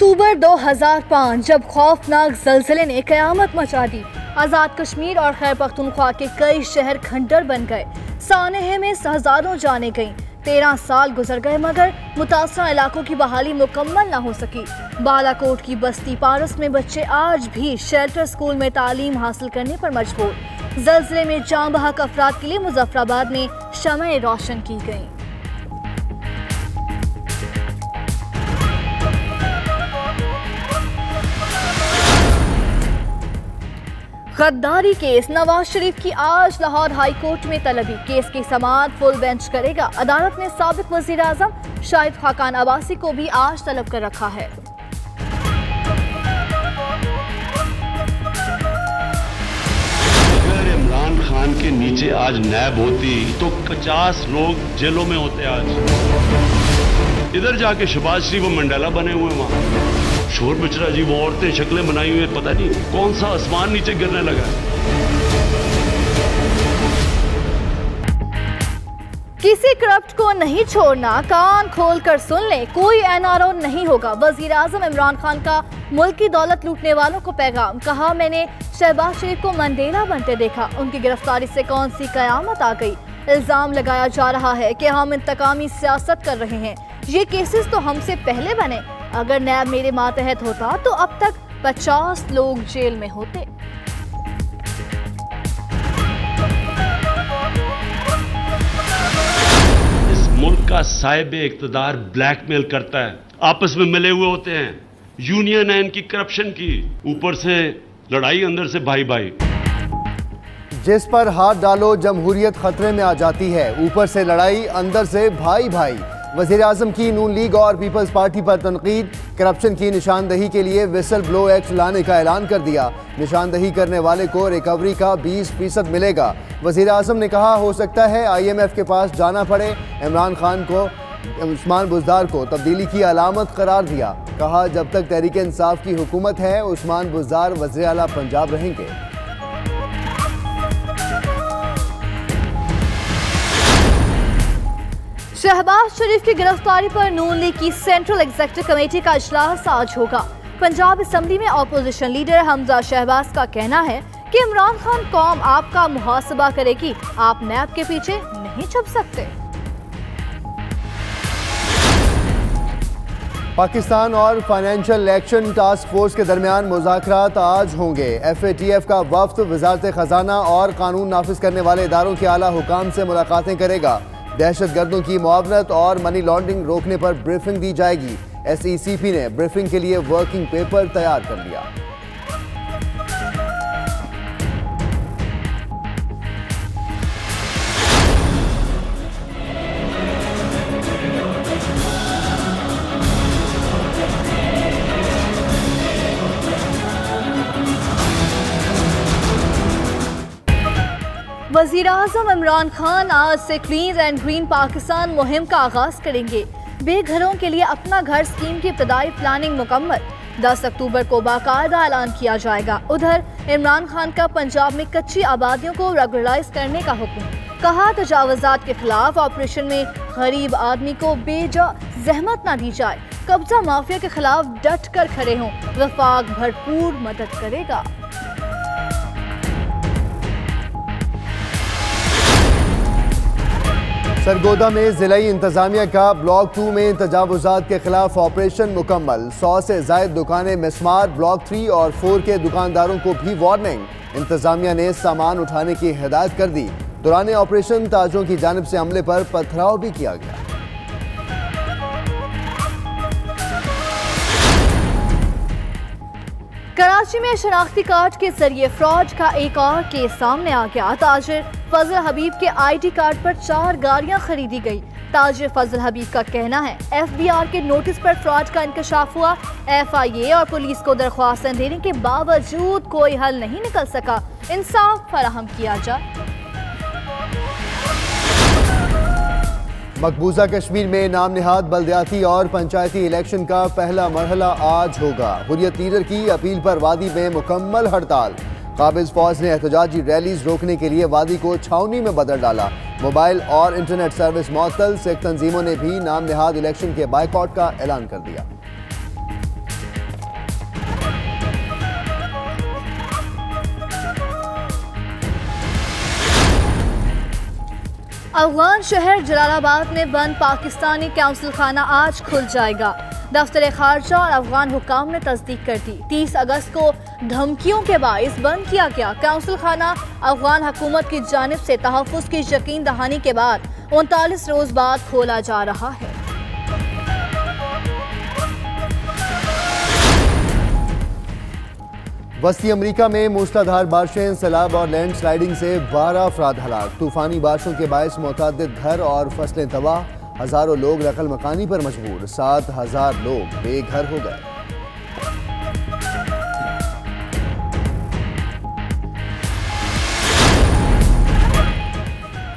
अक्टूबर 2005 जब खौफनाक ज़लज़ले ने क़यामत मचा दी। आज़ाद कश्मीर और खैबर पख्तूनख्वा के कई शहर खंडर बन गए। सानहे में हज़ारों जानें गईं। 13 साल गुजर गए मगर मुतासरा इलाकों की बहाली मुकम्मल न हो सकी। बालाकोट की बस्ती पारस में बच्चे आज भी शेल्टर स्कूल में तालीम हासिल करने पर मजबूर। ज़लज़ले में जान बहक अफराद के लिए मुज़फ्फराबाद में शमए रोशन की गईं। गद्दारी केस, नवाज शरीफ की आज लाहौर हाई कोर्ट में तलबी। केस की समाअत फुल बेंच करेगा। अदालत ने साबिक वजीर आजम शाहिद खाकान अब्बासी को भी आज तलब कर रखा है। अगर इमरान खान के नीचे आज नैब होती तो 50 लोग जेलों में होते। आज इधर जाके शहबाज शरीफ और मंडेला बने हुए वहां शोर मचरा जी, वो औरतें शक्लें बनाई हुई, पता नहीं कौन सा आसमान नीचे गिरने लगा। किसी करप्ट को नहीं छोड़ना, कान खोल कर सुन ले, कोई एनआरओ नहीं होगा। वजीर आजम इमरान खान का मुल्क की दौलत लूटने वालों को पैगाम। कहा, मैंने शहबाज शरीफ को मंडेला बनते देखा, उनकी गिरफ्तारी से कौन सी कयामत आ गई। इल्जाम लगाया जा रहा है कि हम इंतकामी सियासत कर रहे हैं। ये केसेस तो हमसे पहले बने। अगर नैब मेरे मातहत होता तो अब तक 50 लोग जेल में होते। इस मुल्क का साहिब इख्तिदार ब्लैकमेल करता है, आपस में मिले हुए होते हैं। यूनियन है इनकी करप्शन की, ऊपर से लड़ाई, अंदर से भाई भाई। जिस पर हाथ डालो जमहूरियत खतरे में आ जाती है, ऊपर से लड़ाई, अंदर से भाई भाई। वज़ीर आज़म की नून लीग और पीपल्स पार्टी पर तनकीद। करप्शन की निशानदही के लिए विसल ब्लो एक्ट लाने का ऐलान कर दिया। निशानदही करने वाले को रिकवरी का 20% मिलेगा। वज़ीर आज़म ने कहा, हो सकता है IMF के पास जाना पड़े। इमरान खान को उस्मान बुज़दार को तब्दीली की अलामत करार दिया। कहा, जब तक तहरीक इंसाफ की हुकूमत है उस्मान बुज़दार वज़ीर आला पंजाब रहेंगे। शहबाज शरीफ की गिरफ्तारी पर नून लीग की सेंट्रल एग्जीक्यूटिव कमेटी का इजलास आज होगा। पंजाब असेंबली में अपोजिशन लीडर हमजा शहबाज का कहना है कि इमरान खान कौम आपका मुहासबा करेगी, आप नैब के पीछे नहीं छुप सकते। पाकिस्तान और फाइनेंशियल एक्शन टास्क फोर्स के दरमियान मुज़ाकरात आज होंगे। FATF का वफ्द वजारत खजाना और कानून नाफिज करने वाले इदारों के आला हुकाम से मुलाकातें करेगा। दहशत गर्दों की मुआवनत और मनी लॉन्ड्रिंग रोकने पर ब्रीफिंग दी जाएगी। SECP ने ब्रीफिंग के लिए वर्किंग पेपर तैयार कर लिया। वज़ीर आज़म इमरान खान आज से क्लीन एंड ग्रीन पाकिस्तान मुहिम का आगाज करेंगे। बेघरों के लिए अपना घर स्कीम की इब्तदाई प्लानिंग मुकम्मल। 10 अक्टूबर को बाकायदा ऐलान किया जाएगा। उधर इमरान खान का पंजाब में कच्ची आबादियों को रेगुलराइज करने का हुक्म। कहा, तजावुज़ात के खिलाफ ऑपरेशन में गरीब आदमी को बेजा जहमत ना दी जाए। कब्जा माफिया के खिलाफ डट कर खड़े हों, वफाक भरपूर मदद करेगा। सरगोदा में ज़िलाई इंतजामिया का ब्लॉक 2 में तजावुज़ात के खिलाफ ऑपरेशन मुकम्मल। 100 से ज़ायद दुकानें मिसमार। ब्लॉक 3 और 4 के दुकानदारों को भी वार्निंग। इंतजामिया ने सामान उठाने की हिदायत कर दी। दौरान ऑपरेशन ताजों की जानिब से हमले पर पथराव भी किया गया। कराची में शनाख्ती कार्ड के जरिए फ्रॉड का एक और केस सामने आ गया। ताजिर फजल हबीब के ID कार्ड पर 4 गाड़ियां खरीदी गई। ताजिर फजल हबीब का कहना है, FBR के नोटिस पर फ्रॉड का इंकशाफ हुआ। FIA और पुलिस को दरख्वास्तें देने के बावजूद कोई हल नहीं निकल सका। इंसाफ फराहम किया जाए। मकबूजा कश्मीर में नाम निहाद बल्दियाती और पंचायती इलेक्शन का पहला मरहला आज होगा। हुर्रियत लीडर की अपील पर वादी में मुकम्मल हड़ताल। काबिज फौज ने एहतजाजी रैलीज रोकने के लिए वादी को छावनी में बदल डाला। मोबाइल और इंटरनेट सर्विस मुअत्तल। सिख तंजीमों ने भी नाम निहाद इलेक्शन के बायकॉट का ऐलान कर दिया। अफगान शहर जलालाबाद में बंद पाकिस्तानी काउंसिल खाना आज खुल जाएगा। दफ्तर खारजा और अफगान हुकाम ने तस्दीक कर दी। 30 अगस्त को धमकियों के बाइस बंद किया गया काउंसिल खाना अफगान हुकूमत की जानिब से तहफ़्फ़ुज़ की यकीन दहानी के बाद 39 रोज बाद खोला जा रहा है। वस्ती अमरीका में मूसलाधार बारिशें, सैलाब और लैंड स्लाइडिंग से 12 अफराद हलाक। तूफानी बारिशों के बायस मुतअद्दिद घर और फसलें तबाह, हजारों लोग नकल मकानी पर मजबूर, 7,000 लोग बेघर हो गए।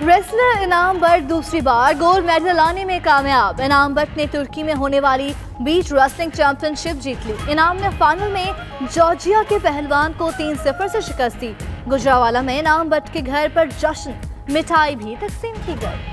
रेसलर इनाम बट दूसरी बार गोल्ड मेडल लाने में कामयाब। इनाम बट ने तुर्की में होने वाली बीच रेसलिंग चैंपियनशिप जीत ली। इनाम ने फाइनल में जॉर्जिया के पहलवान को 3-0 से शिकस्त दी। गुजरावाला में इनाम बट के घर पर जश्न, मिठाई भी तकसीम की गई।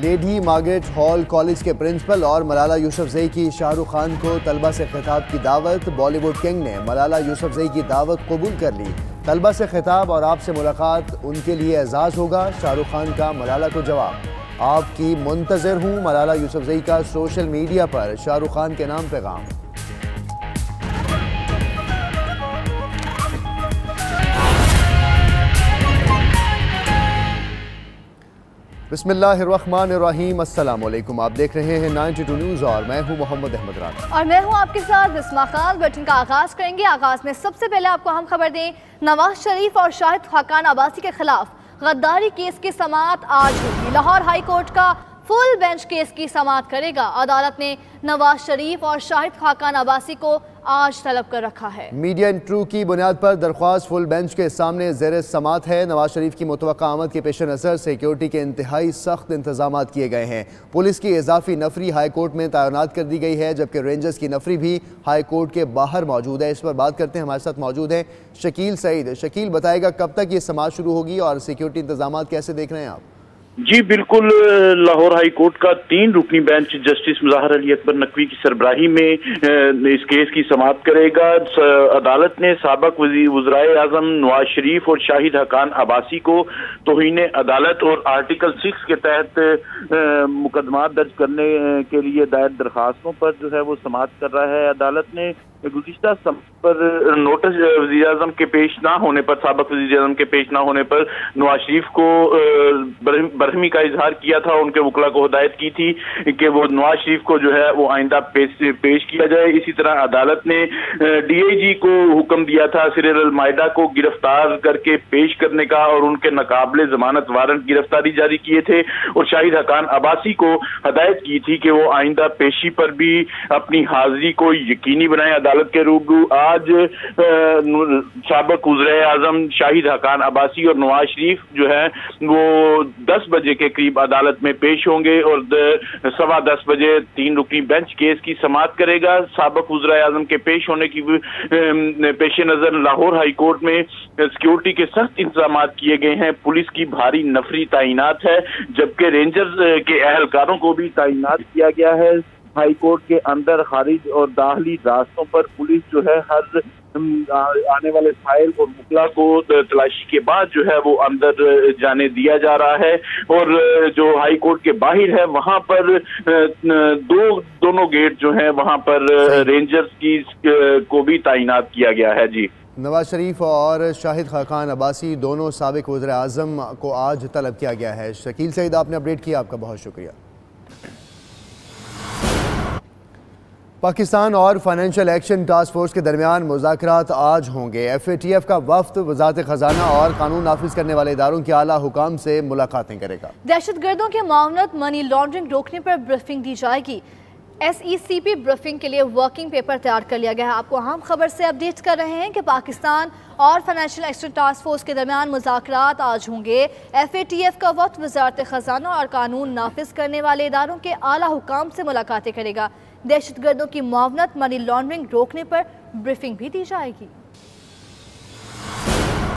लेडी मार्गरेट हॉल कॉलेज के प्रिंसिपल और मलाला यूसुफजई की शाहरुख खान को तलबा से खिताब की दावत। बॉलीवुड किंग ने मलाला यूसुफजई की दावत कबूल कर ली। तलबा से खिताब और आपसे मुलाकात उनके लिए एजाज़ होगा। शाहरुख खान का मलाला को जवाब, आपकी मुंतज़िर हूँ। मलाला यूसुफजई का सोशल मीडिया पर शाहरुख खान के नाम पैगाम। बिस्मिल्लाहिर्रहमानिर्रहीम, अस्सलाम वालेकुम। आप देख रहे हैं 92 न्यूज़ और मैं हूं मोहम्मद अहमद राना और मैं हूं आपके साथ बिस्मा खान। बुलेटिन का आगाज करेंगे। आगाज में सबसे पहले आपको हम खबर दें, नवाज शरीफ और शाहिद खाकान अब्बासी के खिलाफ गद्दारी केस की समाअत आज होगी। लाहौर हाई कोर्ट का फुल बेंच केस की समाअत करेगा। अदालत ने नवाज शरीफ और शाहिद खाकान अब्बासी को आज तलब कर रखा है। मीडिया इंटरव्यू की बुनियाद पर दरख्वास्त फुल बेंच के सामने ज़ेर समाअत है। नवाज शरीफ की मुतवक्का आमद के पेश नज़र सिक्योरिटी के इंतहाई सख्त इंतजाम किए गए हैं। पुलिस की इजाफी नफरी हाई कोर्ट में तैनात कर दी गई है, जबकि रेंजर्स की नफरी भी हाई कोर्ट के बाहर मौजूद है। इस पर बात करते हैं, हमारे साथ मौजूद हैं शकील सईद। शकील, बताएगा कब तक ये समाअत शुरू होगी और सिक्योरिटी इंतजाम कैसे देख रहे हैं आप? जी बिल्कुल, लाहौर हाई कोर्ट का 3 रुकनी बेंच जस्टिस मुज़ाहर अली अकबर नकवी की सरबराही में इस केस की समाअत करेगा। अदालत ने साबिक वज़ीर आज़म नवाज शरीफ और शाहिद खाकान अब्बासी को तौहीन अदालत और आर्टिकल 6 के तहत मुकदमा दर्ज करने के लिए दायर दरखास्तों पर जो है वो समाअत कर रहा है। अदालत ने गुज़िश्ता पर नोटिस वज़ीर आज़म के पेश ना होने पर, साबिक वज़ीर आज़म के पेश ना होने पर नवाज शरीफ को बरहमी का इजहार किया था। उनके वकला को हिदायत की थी कि वो नवाज शरीफ को जो है वो आइंदा पेश किया जाए। इसी तरह अदालत ने DIG को हुक्म दिया था सिरिल अल-माइदा को गिरफ्तार करके पेश करने का और उनके नाकाबिले जमानत वारंट गिरफ्तारी जारी किए थे और शाहिद खाकान अब्बासी को हिदायत की थी कि वो आइंदा पेशी पर भी अपनी हाजिरी को यकीनी बनाए अदालत के रूबरू। आज साबिक वज़ीर आज़म शाहिद खाकान अब्बासी और नवाज शरीफ जो है वो 10 बजे के करीब अदालत में पेश होंगे और 10:15 बजे 3 रुकनी बेंच केस की समाअत करेगा। साबिक वज़ीर आज़म के पेश होने की पेश नजर लाहौर हाई कोर्ट में सिक्योरिटी के सख्त इंतजाम किए गए हैं। पुलिस की भारी नफरी तैनात है, जबकि रेंजर्स के अहलकारों को भी तैनात किया गया है। हाई कोर्ट के अंदर खारिज और दाखिली रास्तों पर पुलिस जो है हर आने वाले फाइल और मुकला को तलाशी के बाद जो है वो अंदर जाने दिया जा रहा है और जो हाई कोर्ट के बाहर है वहां पर दोनों गेट जो है वहां पर रेंजर्स की को भी तैनात किया गया है। जी, नवाज शरीफ और शाहिद खाकान अब्बासी दोनों साबिक वज़ीर आज़म को आज तलब किया गया है। शकील सईद, आपने अपडेट किया, आपका बहुत शुक्रिया। पाकिस्तान और फाइनेंशियल एक्शन टास्क फोर्स के दरमियान मुज़ाकरात आज होंगे। FATF का वफ्द वज़ारत ख़जाना और कानून नाफिज करने वाले इदारों के आला हुकाम से मुलाकातें करेगा। दहशतगर्दों के मामलात, मनी लॉन्ड्रिंग रोकने पर ब्रीफिंग दी जाएगी। SECP ब्रीफिंग के लिए वर्किंग पेपर तैयार कर लिया गया है। आपको अहम खबर से अपडेट कर रहे हैं कि पाकिस्तान और फाइनेंशियल एक्शन टास्क फोर्स के दरमियान मुज़ाकरात आज होंगे। FATF का वक्त वज़ारत ख़जाना और कानून नाफिज करने वाले इदारों के आला हुकाम से मुलाकातें करेगा। दहशतगर्दों की मुआवनत, मनी लॉन्ड्रिंग रोकने पर ब्रीफिंग भी दी जाएगी।